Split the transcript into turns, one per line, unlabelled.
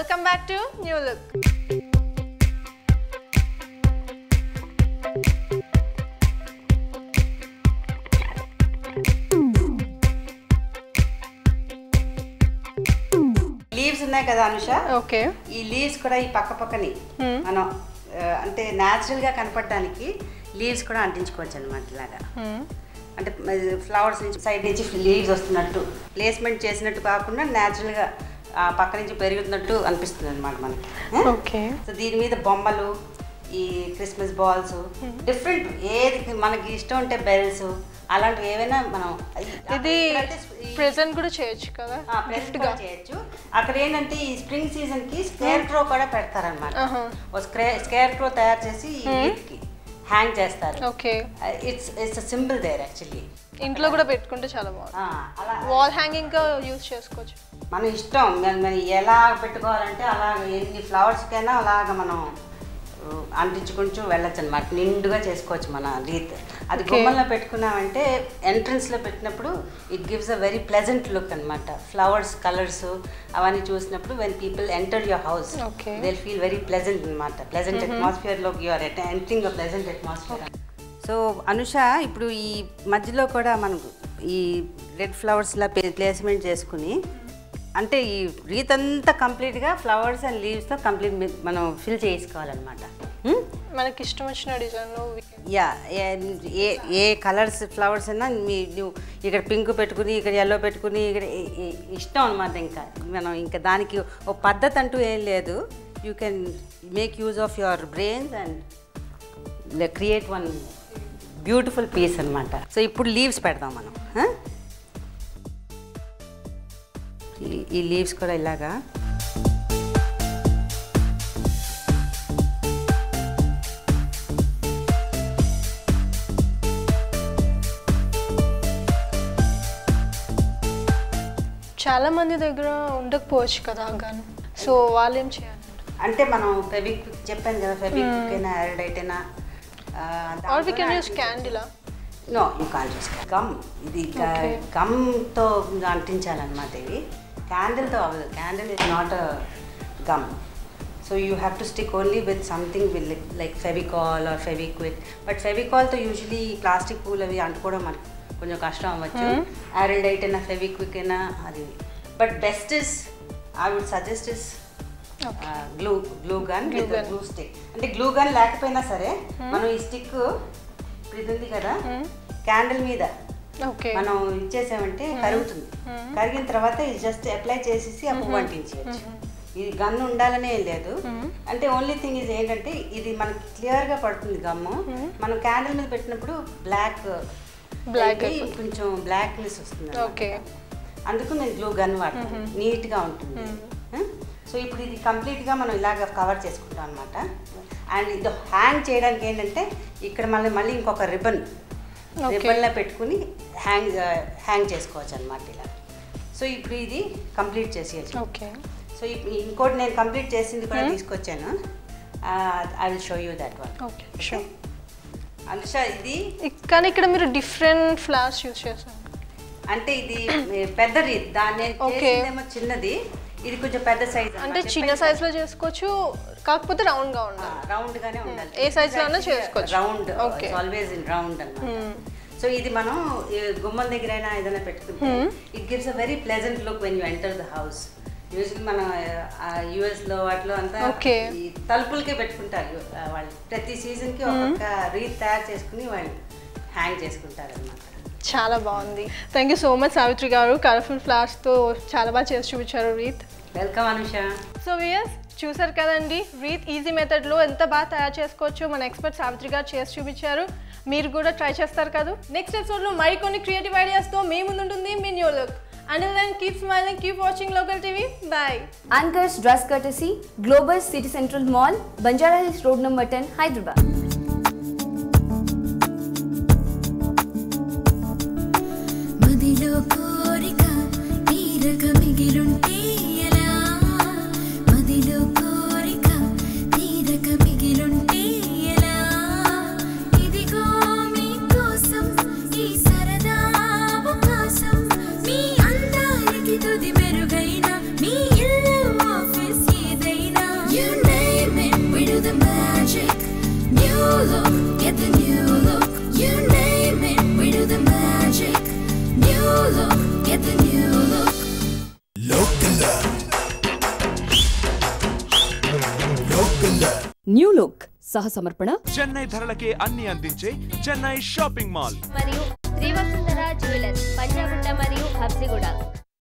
Welcome back to New Look.
Leaves ఉన్నాయి కదా Anusha.
Okay.
ఈ లీవ్స్ కూడా ఈ పక్కని మనం అంటే న్యాచురల్ గా కనపడడానికి లీవ్స్ కూడా అంటించుకోవచ్చు అన్నమాట. ఇలాగా అంటే ఫ్లవర్స్ నుంచి సైడ్ నుంచి లీవ్స్ వస్తున్నట్టు ప్లేస్మెంట్ చేసినట్టు కాకుండా న్యాచురల్ గా పక్క నుంచి పెరుగుతున్నట్టు అనిపిస్తుంది అనమాట మనకి.
ఓకే.
సో దీని మీద బొమ్మలు, ఈ క్రిస్మస్ బాల్స్, డిఫరెంట్ ఏది మనకి ఇష్టం ఉంటే బెల్స్ అలాంటివి ఏవైనా మనం
ఇది ప్రెజెంట్ కూడా చేయొచ్చు కదా,
గిఫ్ట్ గా చేయొచ్చు. అక్కడ ఏంటంటే ఈ స్ప్రింగ్ సీజన్ కి స్కేర్ క్రో కూడా పెడతారనమాట. స్కేర్ క్రో తయారు చేసి హ్యాంగ్ చేస్తారు.
Okay.
It's symbol there actually.
ఇంట్లో కూడా పెట్టుకుంటే చాలా బాగుంది. అలా వాల్ హ్యాంగింగ్ గా యూజ్ చేసుకోవచ్చు.
మన ఇష్టం, మనం ఎలా పెట్టుకోవాలంటే అలాగ ఎన్ని ఫ్లవర్స్ కైనా అలాగ మనం అంటించుకుంటూ వెళ్ళొచ్చు అనమాట. నిండుగా చేసుకోవచ్చు మన రీత్. అది గుమ్మల్లో పెట్టుకున్నామంటే ఎంట్రన్స్లో పెట్టినప్పుడు it gives a very pleasant look అనమాట. ఫ్లవర్స్ కలర్స్ అవన్నీ చూసినప్పుడు when people enter your house they feel very pleasant అనమాట. ప్లెజెంట్ అట్మాస్ఫియర్లో you're entering a pleasant atmosphere. So Anusha, ఇప్పుడు ఈ మధ్యలో కూడా మనకు ఈ రెడ్ ఫ్లవర్స్లా ప్లేస్మెంట్ చేసుకుని అంటే ఈ రీత్ అంతా కంప్లీట్గా ఫ్లవర్స్ అండ్ లీవ్స్తో కంప్లీట్ మనం ఫిల్ చేసుకోవాలన్నమాట.
మనకి ఇష్టం వచ్చిన డిజైన్
యా, ఏ కలర్స్ ఫ్లవర్స్ అయినా నువ్వు ఇక్కడ పింక్ పెట్టుకుని, ఇక్కడ ఎల్లో పెట్టుకుని, ఇక్కడ ఇష్టం అనమాట. ఇంకా దానికి ఒక పద్ధతి అంటూ ఏం లేదు. You can make use of your brains and create one beautiful piece అనమాట. సో ఇప్పుడు లీవ్స్ పెడదాం మనం. ఈ లీవ్స్ కూడా ఇలాగా
చాలా మంది దగ్గర ఉండకపోవచ్చు కదా గన్. సో వాళ్ళు ఏం చేయాలి
అంటే మనం ఫెవిక్విక్ చెప్పాను కదా, ఫెవిక్విక్ అయినా ఐరడైట్ అయినా
or we can use candle.
No, you can't use gum. ఇది గమ్తో అంటించాలన్నమాట. ఇది క్యాండిల్తో అవ్వదు. Candle is not a gum. So you have to stick only with something like Fevicol or Fevikwik. But ఫెవికాల్తో యూజువలీ ప్లాస్టిక్ పూలు అవి అంటుకోవడం మనకి కొంచెం కష్టం అవ్వచ్చు. ఐరడైట్ అయినా ఫెవిక్విక్ అయినా అది. But best is I would suggest is glue gun with glue stick. అంటే గ్లూ గన్ లేకపోయినా సరే మనం ఈ స్టిక్ ఇది ఉంది కదా క్యాండిల్ మీద మనం ఇచ్చేసామంటే కరుగుతుంది. కరిగిన తర్వాత ఇది జస్ట్ అప్లై చేసేసి అప్పుడు అంటించవచ్చు. ఇది గన్ ఉండాలనే లేదు. అంటే ఓన్లీ థింగ్ ఇది ఏంటంటే ఇది మనకి క్లియర్గా పడుతుంది గమ్ము. మనం క్యాండిల్ మీద పెట్టినప్పుడు బ్లాక్ కొంచెం బ్లాక్నెస్ వస్తుంది. అందుకు నేను గ్లూ గన్ వాడతాను, నీట్గా ఉంటుంది. సో ఇప్పుడు ఇది కంప్లీట్గా మనం ఇలాగ కవర్ చేసుకుంటాం అనమాట. అండ్ ఇది హ్యాంగ్ చేయడానికి ఏంటంటే ఇక్కడ మళ్ళీ ఇంకొక రిబన్లో పెట్టుకుని హ్యాంగ్ చేసుకోవచ్చు అనమాట ఇలా. సో ఇప్పుడు ఇది కంప్లీట్ చేసేయచ్చు. సో ఇంకోటి నేను కంప్లీట్ చేసింది కూడా తీసుకొచ్చాను. I will show you that one. Anusha, ఇది
కానీ ఇక్కడ మీరు డిఫరెంట్ ఫ్లవర్స్ యూజ్ చేస్తారు.
అంటే ఇది పెద్దది, దాన్ని చేసిందేమో చిన్నది, ఇది కొంచెం పెద్ద సైజ్.
అంటే చిన్న సైజ్ లో చేసుకోవచ్చు, కాకపోతే రౌండ్ గా ఉండాలి.
రౌండ్ గానే ఉండాలి.
ఏ సైజ్ లో అయినా చేసుకోవచ్చు.
రౌండ్, ఆల్వేస్ ఇన్ రౌండ్ అన్నమాట. సో ఇది మనం గుమ్మం దగ్గర అయినా ఏదైనా పెట్టుకుంటే it gives a very pleasant look when you enter the house. Usually మనం యుఎస్ లో వాటిలో అంతా ఈ తలుపులకే పెట్టుకుంటారు వాళ్ళు. ప్రతి సీజన్ కి ఒక్కొక్క రీత్ తయారు చేసుకుని వాళ్ళు హ్యాంగ్ చేసుకుంటారు అన్నమాట.
చాలా బాగుంది. Thank you so much Savitri గారు. కలర్ఫుల్ ఫ్లవర్స్తో చాలా బాగా చేసి చూపించారు రీత్.
వెల్కమ్ అనుష.
సో వియర్స్, చూసారు కదండి రీత్ ఈజీ మెథడ్లో ఎంత బాగా తయారు చేసుకోవచ్చు మన ఎక్స్పర్ట్ సావిత్రి గారు చేసి చూపించారు. మీరు కూడా ట్రై చేస్తారు కదా. నెక్స్ట్ ఎపిసోడ్లో మరికొన్ని క్రియేటివ్ ఐడియాస్తో మీ ముందు ఉంటుంది మీ new look. Until then, keep smiling, keep watching Local TV. Bye.
Anchors Dress Courtesy, Global City Central Mall, Banjara Hills Road number 10, Hyderabad.
మదిలో కోరిక తీరక మిగిలుంటే ఎలా, మదిలో కోరిక తీరక మిగిలుంటే ఎలా, ఇదిగో మీకోసం ఈ సరదా అవకాశం, మీ అందానికి తుది మెరుగైన మీ ఇల్లు ఆఫీస్ ఏదైనా look, get the new look.
New look సహ సమర్పణ
చెన్నై ధరలకే అన్ని అందించే చెన్నై షాపింగ్ మాల్
మరియు శ్రీ వసుంధర జ్యువెలర్స్ పంజాగుట్ట మరియు హబ్సిగూడ.